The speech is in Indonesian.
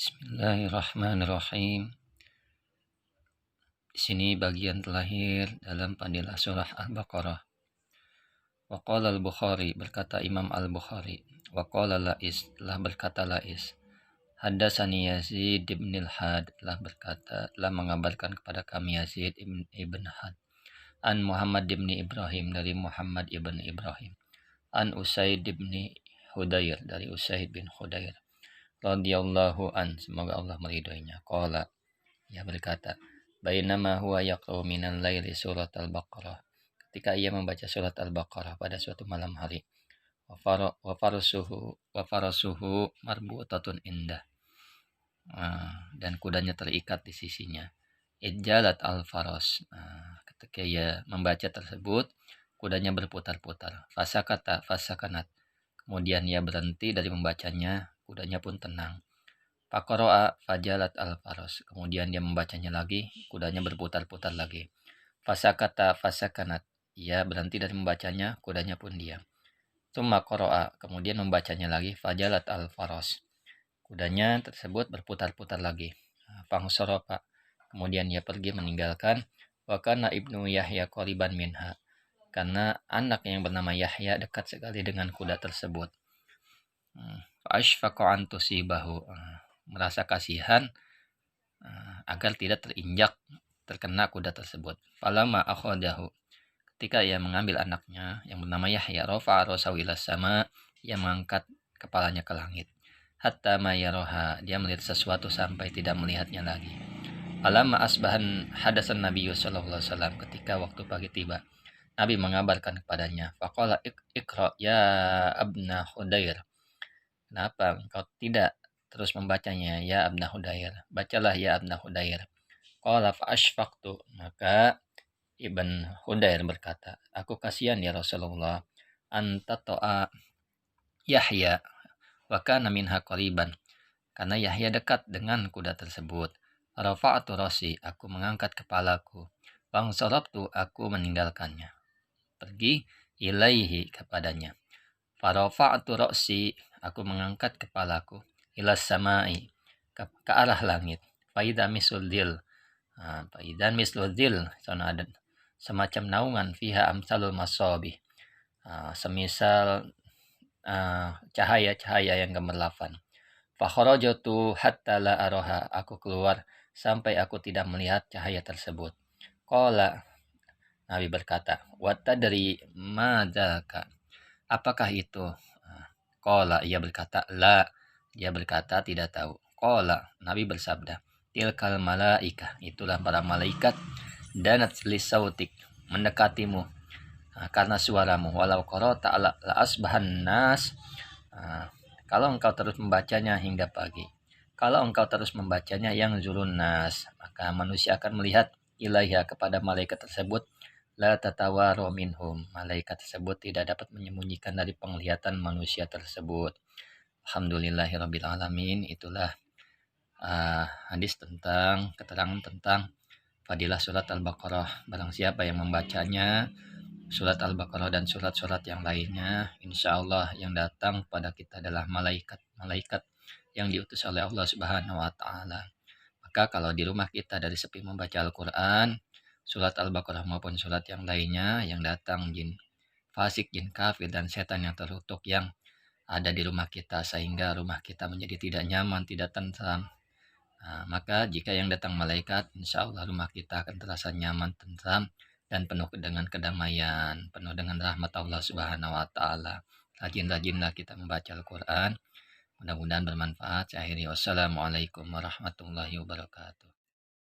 Bismillahirrahmanirrahim. Di sini bagian terakhir dalam padilah surah Al-Baqarah. Wa qala al-Bukhari, berkata Imam Al-Bukhari. Wa qala Lais, telah berkata Lais. Haddatsani Yazid ibn al-Had, telah mengabarkan kepada kami Yazid ibn Had. An Muhammad ibn Ibrahim, dari Muhammad ibn Ibrahim. An Usaid ibn Hudayr, dari Usaid bin Hudayr. Radhiyallahu an, semoga Allah meridhoinya. Qala, ia berkata, bainama huwa yaqra'u minal laili surat al-Baqarah, ketika ia membaca surat al-Baqarah pada suatu malam hari, wa farasuhu marbutatun indah, dan kudanya terikat di sisinya. Idjalat al-faras, ketika ia membaca tersebut, kudanya berputar-putar. Fasakanat, kemudian ia berhenti dari membacanya, kudanya pun tenang. Faqara'a fajalat al-faras, kemudian dia membacanya lagi, kudanya berputar-putar lagi. Fasakanat, ia berhenti dari membacanya, kudanya pun diam. Tsumma qara'a, kemudian membacanya lagi, fajalat al-faras, kudanya tersebut berputar-putar lagi. Fangsarafa, kemudian ia pergi meninggalkan. Wa kana ibnu Yahya qariban minha, karena anak yang bernama Yahya dekat sekali dengan kuda tersebut. Fa'ashfaqa an tusibahu, merasa kasihan agar tidak terkena kuda tersebut. Falamma akhadahu, ketika ia mengambil anaknya yang bernama Yahya, rafa'a rasahu ilas sama, ia mengangkat kepalanya ke langit. Hatta ma yaraha, dia melihat sesuatu sampai tidak melihatnya lagi. Falamma asbahan hadasan Nabi sallallahu alaihi wasallam, ketika waktu pagi tiba, Nabi mengabarkan kepadanya. Faqala iqra ya abna Hudayr, kenapa engkau tidak terus membacanya ya abna Hudayr, bacalah ya abna Hudayr. Qala fa'ashfaqtu, maka Ibn Hudayr berkata, aku kasihan ya Rasulullah, anta to'a Yahya wa kana minha qariban, karena Yahya dekat dengan kuda tersebut. Rafa'atu rasi, aku mengangkat kepalaku. Fangsarabtu, aku meninggalkannya, pergi ilaihi, kepadanya. Farafa'tu rasi, aku mengangkat kepalaku, ilas samai, ke arah langit. Faida misudil, faidan misludil, sana ada semacam naungan, fiha amsalul masabi, semisal cahaya-cahaya yang gemerlapan. Fakharajatu hatta la araha, aku keluar sampai aku tidak melihat cahaya tersebut. Qala, Nabi berkata, wa tadri madzaka, apakah itu? Qala, ia berkata, la, dia berkata tidak tahu. Qala, Nabi bersabda, tilkal malaikah, itulah para malaikat, danat lisautik, mendekatimu karena suaramu. Walau qara'ta la asbahan nas, kalau engkau terus membacanya hingga pagi, kalau engkau terus membacanya yang zulun nas, maka manusia akan melihat ilaiha, kepada malaikat tersebut. La tatawaru minhum, malaikat tersebut tidak dapat menyembunyikan dari penglihatan manusia tersebut. Alhamdulillahirabbil alamin. Itulah hadis tentang keterangan tentang fadilah surat Al-Baqarah. Barang siapa yang membacanya, surat Al-Baqarah dan surat-surat yang lainnya, insyaallah yang datang pada kita adalah malaikat yang diutus oleh Allah Subhanahu wa taala. Maka kalau di rumah kita dari sepi membaca Al-Qur'an, surat Al-Baqarah maupun surat yang lainnya, yang datang jin fasik, jin kafir, dan setan yang terkutuk yang ada di rumah kita, sehingga rumah kita menjadi tidak nyaman, tidak tentram. Maka jika yang datang malaikat, insya Allah rumah kita akan terasa nyaman, tentram, dan penuh dengan kedamaian, penuh dengan rahmat Allah Subhanahu wa taala. Rajin-rajinlah kita membaca Al-Qur'an. Mudah-mudahan bermanfaat. Saya akhiri, wassalamualaikum warahmatullahi wabarakatuh.